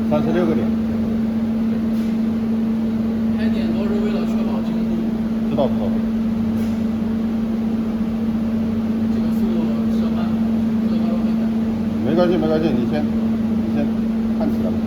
36个点。开点都是为了确保精度。知道。这个速度设慢，这个会改。没关系，你先看起来吧。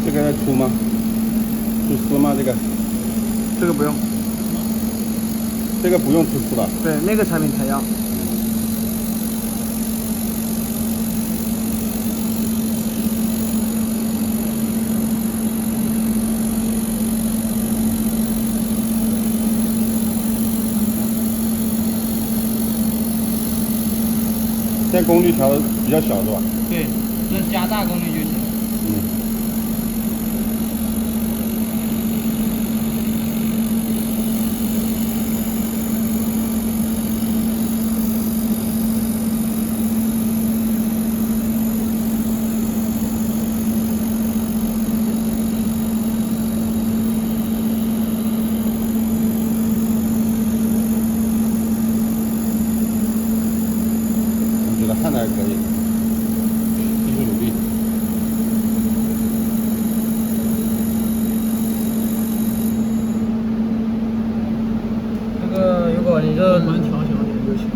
这个出吗？出丝吗？这个不用。这个不用出丝吧？对，那个产品才要。现在功率调的比较小是吧？对，就是加大功率就行。我觉得看着还可以，继续努力。这个如果你这慢调小点就行了。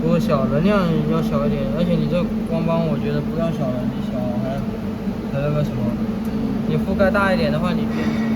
如果小能量要小一点，而且你这光帮我觉得不要小了，你小还那个什么，你覆盖大一点的话，你变。